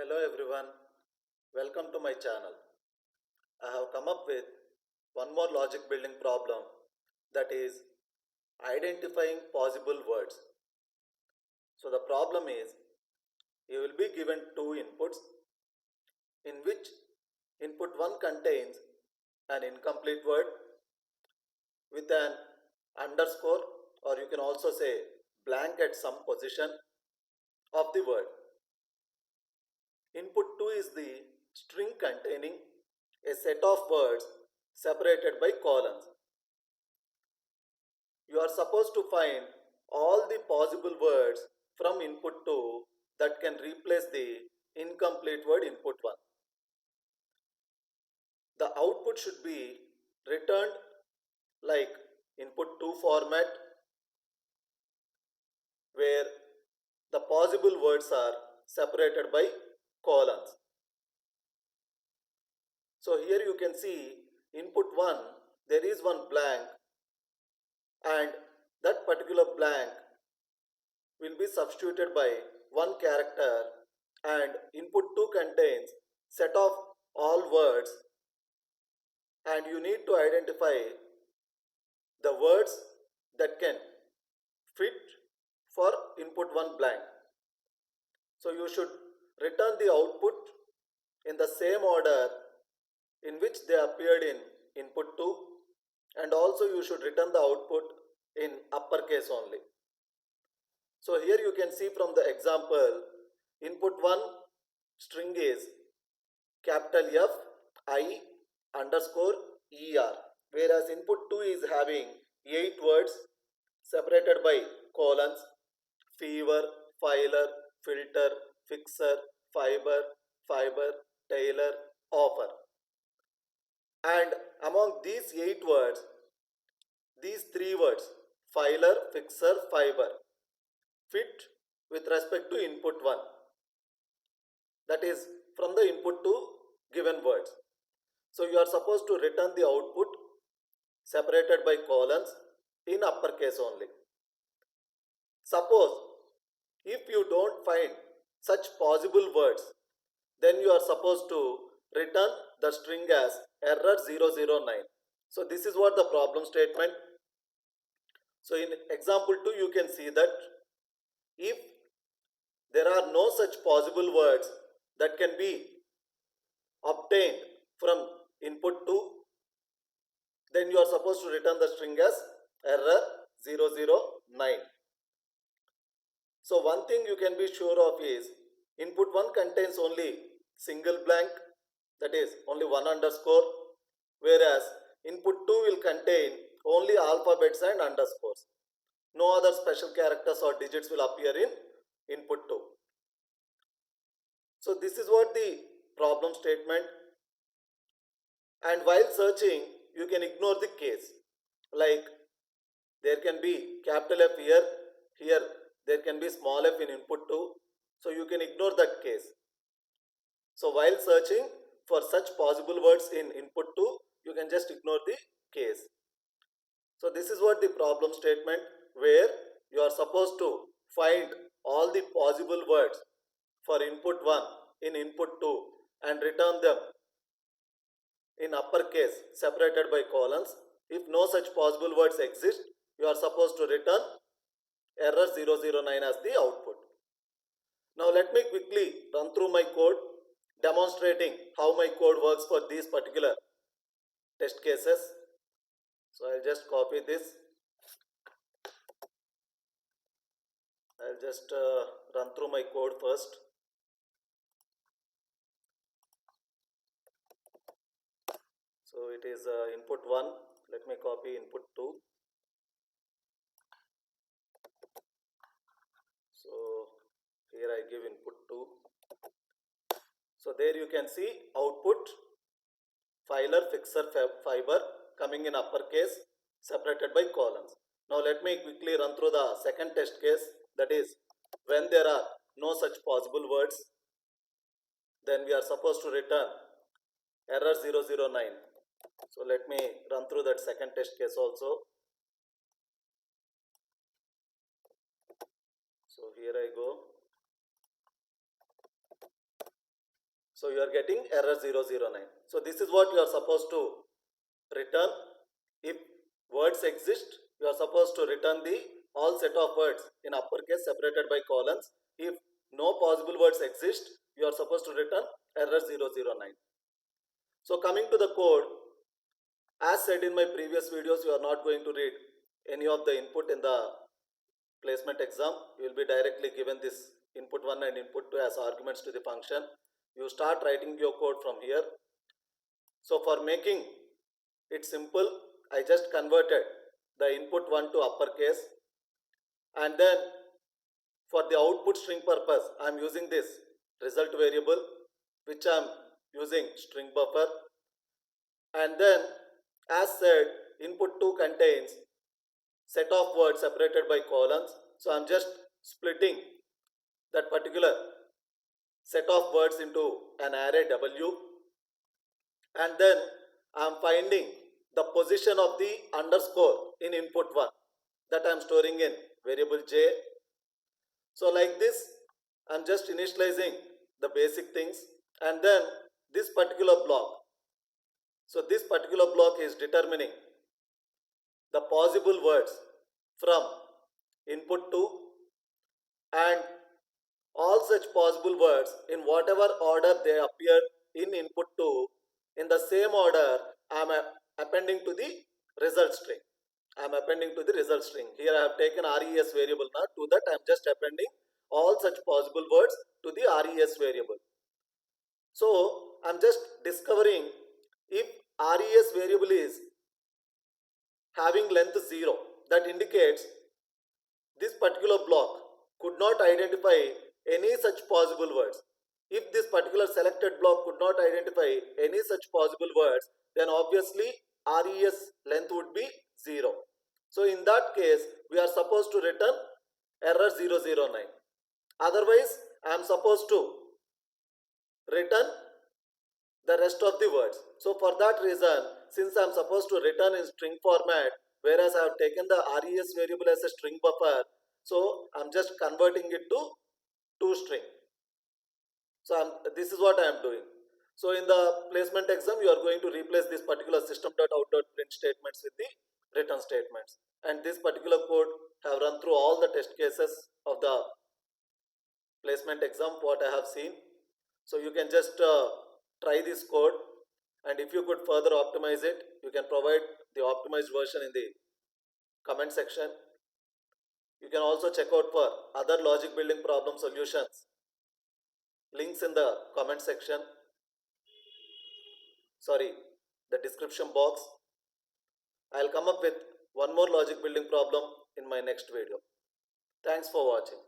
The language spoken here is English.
Hello everyone, welcome to my channel. I have come up with one more logic building problem, that is identifying possible words. So the problem is, you will be given two inputs in which input 1 contains an incomplete word with an underscore, or you can also say blank at some position of the word. Input 2 is the string containing a set of words separated by colons. You are supposed to find all the possible words from input 2 that can replace the incomplete word input 1. The output should be returned like input 2 format, where the possible words are separated by colons. So here you can see input 1, there is one blank, and that particular blank will be substituted by one character, and input 2 contains set of all words, and you need to identify the words that can fit for input 1 blank. So you should return the output in the same order in which they appeared in input 2, and also you should return the output in uppercase only. So here you can see from the example, input 1 string is capital F I underscore ER, whereas input 2 is having 8 words separated by colons: fever, filer, filter, fixer, fiber, tailor, offer. And among these 8 words, these 3 words, filer, fixer, fiber, fit with respect to input 1, that is from the input 2 given words. So you are supposed to return the output separated by colons in uppercase only. Suppose if you don't find such possible words, then you are supposed to return the string as error 009. So this is what the problem statement. So in example 2 you can see that if there are no such possible words that can be obtained from input 2, then you are supposed to return the string as error 009. So one thing you can be sure of is input 1 contains only single blank, that is only one underscore, whereas input 2 will contain only alphabets and underscores. No other special characters or digits will appear in input 2. So this is what the problem statement, and while searching you can ignore the case, like there can be capital F here there can be small f in input 2, so you can ignore that case. So while searching for such possible words in input 2, you can just ignore the case. So this is what the problem statement, where you are supposed to find all the possible words for input 1 in input 2 and return them in uppercase separated by colons. If no such possible words exist, you are supposed to return error 009 as the output. Now let me quickly run through my code demonstrating how my code works for these particular test cases. So I'll just copy this. I'll just run through my code first. So it is input 1. Let me copy input 2. So here I give input 2. So there you can see output filer, fixer, fiber coming in uppercase separated by colons. Now let me quickly run through the second test case, that is when there are no such possible words, then we are supposed to return error 009. So let me run through that second test case also. So here I go. So you are getting error 009. So this is what you are supposed to return. If words exist, you are supposed to return the all set of words in uppercase separated by colons. If no possible words exist, you are supposed to return error 009. So coming to the code, as said in my previous videos, you are not going to read any of the input in the placement exam. You will be directly given this input 1 and input 2 as arguments to the function. You start writing your code from here. So for making it simple, I just converted the input 1 to uppercase, and then for the output string purpose, I am using this result variable, which I am using string buffer. And then, as said, input 2 contains set of words separated by colons. So I'm just splitting that particular set of words into an array W, and then I'm finding the position of the underscore in input 1 that I'm storing in variable J. So like this, I'm just initializing the basic things, and then this particular block. So this particular block is determining the possible words from input 2, and all such possible words in whatever order they appear in input 2, in the same order I am appending to the result string. I am appending to the result string. Here I have taken res variable. Now to that I am just appending all such possible words to the res variable. So I am just discovering if res variable is having length 0, that indicates this particular block could not identify any such possible words. If this particular selected block could not identify any such possible words, then obviously res length would be 0. So in that case, we are supposed to return error 009. Otherwise, I am supposed to return the rest of the words. So for that reason, since I am supposed to return in string format, whereas I have taken the res variable as a string buffer, so I'm just converting it to toString. So this is what I am doing. So in the placement exam, you are going to replace this particular system.out.print statements with the return statements. And this particular code have run through all the test cases of the placement exam what I have seen. So you can just try this code, and if you could further optimize it, you can provide the optimized version in the comment section. You can also check out for other logic building problem solutions. Links in the comment section. Sorry, the description box. I'll come up with one more logic building problem in my next video. Thanks for watching.